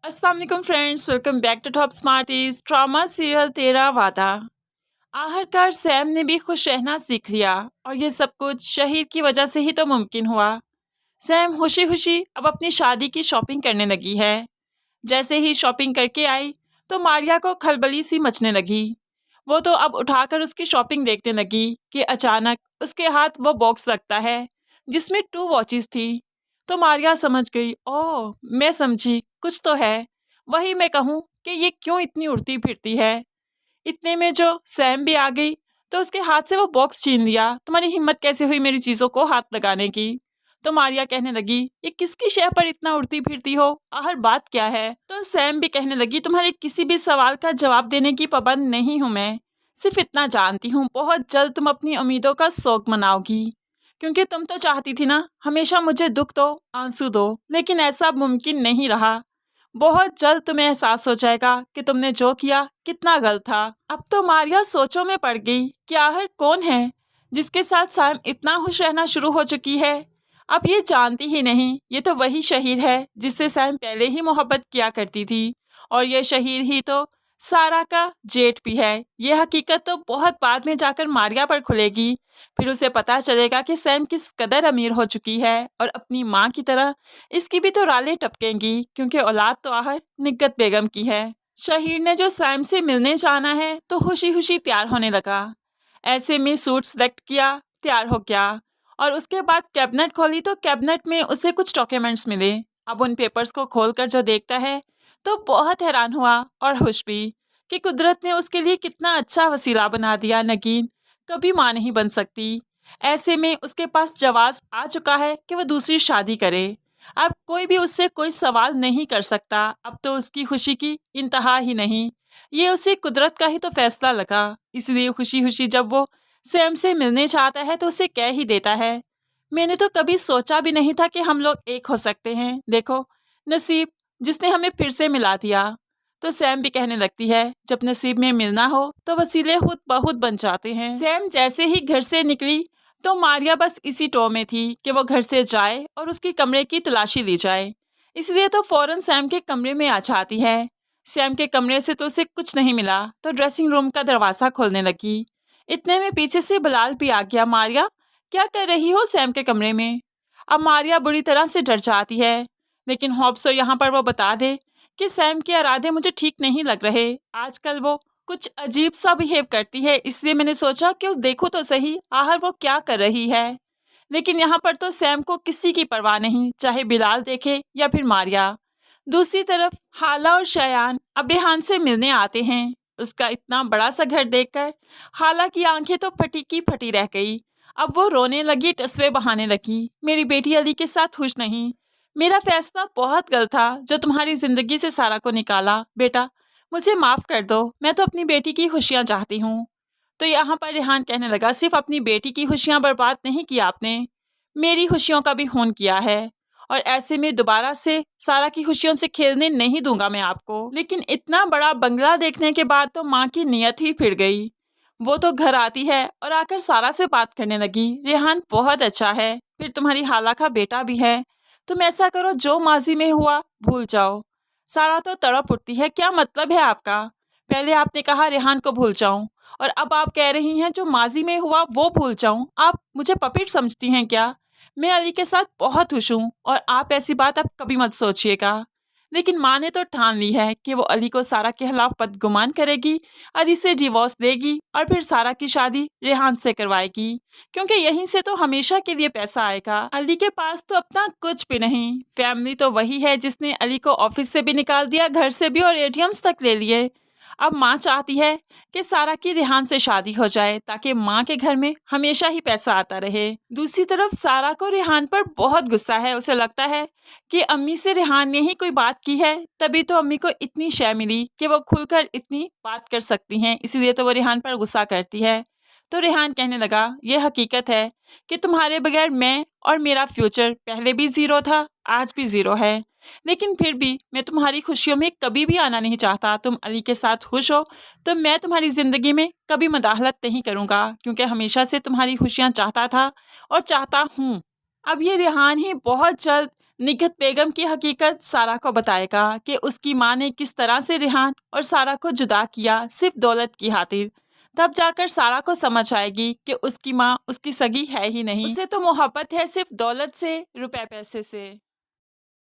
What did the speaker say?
अस्सलाम वालेकुम friends, welcome back to Top Smarties. Drama serial Tera Waada. आखिरकार सैम ने भी खुश रहना सीख लिया और ये सब कुछ शहीर की वजह से ही तो मुमकिन हुआ। सैम खुशी खुशी अब अपनी शादी की शॉपिंग करने लगी है। जैसे ही शॉपिंग करके आई तो मारिया को खलबली सी मचने लगी। वो तो अब उठाकर उसकी शॉपिंग देखने लगी कि अचानक उसके हाथ वो बॉक्स लगता है जिसमें 2 वॉचेस थी। तो मारिया समझ गई, ओह मैं समझी, कुछ तो है। वही मैं कहूँ कि ये क्यों इतनी उड़ती फिरती है। इतने में जो सैम भी आ गई तो उसके हाथ से वो बॉक्स छीन लिया। तुम्हारी हिम्मत कैसे हुई मेरी चीज़ों को हाथ लगाने की। तो मारिया कहने लगी, ये किसकी शय पर इतना उड़ती फिरती हो, आखिर बात क्या है। तो सैम भी कहने लगी, तुम्हारे किसी भी सवाल का जवाब देने की पाबंद नहीं हूँ मैं। सिर्फ इतना जानती हूँ, बहुत जल्द तुम अपनी उम्मीदों का शौक मनाओगी, क्योंकि तुम तो चाहती थी ना हमेशा मुझे दुख दो, आंसू दो, लेकिन ऐसा मुमकिन नहीं रहा। बहुत जल्द तुम्हें एहसास हो जाएगा कि तुमने जो किया कितना गलत था। अब तो मारिया सोचों में पड़ गई कि आखिर कौन है जिसके साथ सैम इतना खुश रहना शुरू हो चुकी है। अब ये जानती ही नहीं, ये तो वही शहीर है जिससे सैम पहले ही मोहब्बत किया करती थी, और ये शहीर ही तो सारा का जेठ भी है। ये हकीकत तो बहुत बाद में जाकर मारिया पर खुलेगी। फिर उसे पता चलेगा कि सैम किस कदर अमीर हो चुकी है और अपनी माँ की तरह इसकी भी तो रालें टपकेंगी, क्योंकि औलाद तो आहर निग्गत बेगम की है। शहीर ने जो सैम से मिलने जाना है तो खुशी खुशी तैयार होने लगा। ऐसे में सूट सेलेक्ट किया, तैयार हो गया, और उसके बाद कैबिनेट खोली तो कैबिनेट में उसे कुछ डॉक्यूमेंट्स मिले। अब उन पेपर्स को खोलकर जो देखता है तो बहुत हैरान हुआ और खुश भी कि कुदरत ने उसके लिए कितना अच्छा वसीला बना दिया। नगीन कभी माँ नहीं बन सकती। ऐसे में उसके पास जवाब आ चुका है कि वह दूसरी शादी करे। अब कोई भी उससे कोई सवाल नहीं कर सकता। अब तो उसकी खुशी की इंतहा ही नहीं। ये उसे कुदरत का ही तो फैसला लगा। इसलिए खुशी खुशी जब वो सैम से मिलने चाहता है तो उसे कह ही देता है, मैंने तो कभी सोचा भी नहीं था कि हम लोग एक हो सकते हैं। देखो नसीब जिसने हमें फिर से मिला दिया। तो सैम भी कहने लगती है, जब नसीब में मिलना हो तो वसीले खुद बहुत बन जाते हैं। सैम जैसे ही घर से निकली तो मारिया बस इसी टो में थी कि वो घर से जाए और उसके कमरे की तलाशी ली जाए। इसलिए तो फौरन सैम के कमरे में आ जाती है। सैम के कमरे से तो उसे कुछ नहीं मिला तो ड्रेसिंग रूम का दरवाज़ा खोलने लगी। इतने में पीछे से बिलाल भी आ गया। मारिया क्या कर रही हो सैम के कमरे में। अब मारिया बुरी तरह से डर जाती है, लेकिन होप्सो यहाँ पर वो बता दे कि सैम के इरादे मुझे ठीक नहीं लग रहे। आजकल वो कुछ अजीब सा बिहेव करती है, इसलिए मैंने सोचा कि देखो तो सही आखिर वो क्या कर रही है। लेकिन यहाँ पर तो सैम को किसी की परवाह नहीं, चाहे बिलाल देखे या फिर मारिया। दूसरी तरफ हाला और शयान अब रेहान से मिलने आते हैं। उसका इतना बड़ा सा घर देखकर हाला की आंखें तो फटी की फटी रह गई। अब वो रोने लगी, टसवे बहाने लगी, मेरी बेटी अली के साथ खुश नहीं। मेरा फैसला बहुत गलत था जो तुम्हारी जिंदगी से सारा को निकाला। बेटा मुझे माफ़ कर दो, मैं तो अपनी बेटी की खुशियाँ चाहती हूँ। तो यहाँ पर रेहान कहने लगा, सिर्फ अपनी बेटी की खुशियाँ बर्बाद नहीं की आपने, मेरी खुशियों का भी खून किया है। और ऐसे में दोबारा से सारा की खुशियों से खेलने नहीं दूंगा मैं आपको। लेकिन इतना बड़ा बंगला देखने के बाद तो माँ की नीयत ही फिर गई। वो तो घर आती है और आकर सारा से बात करने लगी, रेहान बहुत अच्छा है, फिर तुम्हारी हाला का बेटा भी है। तुम ऐसा करो, जो माजी में हुआ भूल जाओ। सारा तो तड़प उठती है, क्या मतलब है आपका। पहले आपने कहा रेहान को भूल जाऊं और अब आप कह रही हैं जो माजी में हुआ वो भूल जाऊं। आप मुझे पपेट समझती हैं क्या। मैं अली के साथ बहुत खुश हूँ और आप ऐसी बात अब कभी मत सोचिएगा। लेकिन माँ ने तो ठान ली है कि वो अली को सारा के खिलाफ बदगुमान करेगी, अली से डिवोर्स देगी और फिर सारा की शादी रेहान से करवाएगी, क्योंकि यहीं से तो हमेशा के लिए पैसा आएगा। अली के पास तो अपना कुछ भी नहीं। फैमिली तो वही है जिसने अली को ऑफिस से भी निकाल दिया, घर से भी, और एटीएम्स तक ले लिए। अब माँ चाहती है कि सारा की रेहान से शादी हो जाए ताकि माँ के घर में हमेशा ही पैसा आता रहे। दूसरी तरफ सारा को रेहान पर बहुत गुस्सा है। उसे लगता है कि अम्मी से रेहान ने ही कोई बात की है, तभी तो अम्मी को इतनी शय मिली कि वो खुलकर इतनी बात कर सकती हैं, इसीलिए तो वो रेहान पर गुस्सा करती है। तो रेहान कहने लगा, ये हकीकत है कि तुम्हारे बगैर मैं और मेरा फ्यूचर पहले भी ज़ीरो था, आज भी ज़ीरो है। लेकिन फिर भी मैं तुम्हारी खुशियों में कभी भी आना नहीं चाहता। तुम अली के साथ खुश हो तो मैं तुम्हारी ज़िंदगी में कभी मदाखलत नहीं करूँगा, क्योंकि हमेशा से तुम्हारी खुशियाँ चाहता था और चाहता हूँ। अब ये रेहान ही बहुत जल्द निगहत बेगम की हकीकत सारा को बताएगा कि उसकी माँ ने किस तरह से रिहान और सारा को जुदा किया सिर्फ दौलत की खातिर। तब जाकर सारा को समझ आएगी कि उसकी माँ उसकी सगी है ही नहीं, उसे तो मोहब्बत है सिर्फ दौलत से, रुपए पैसे से।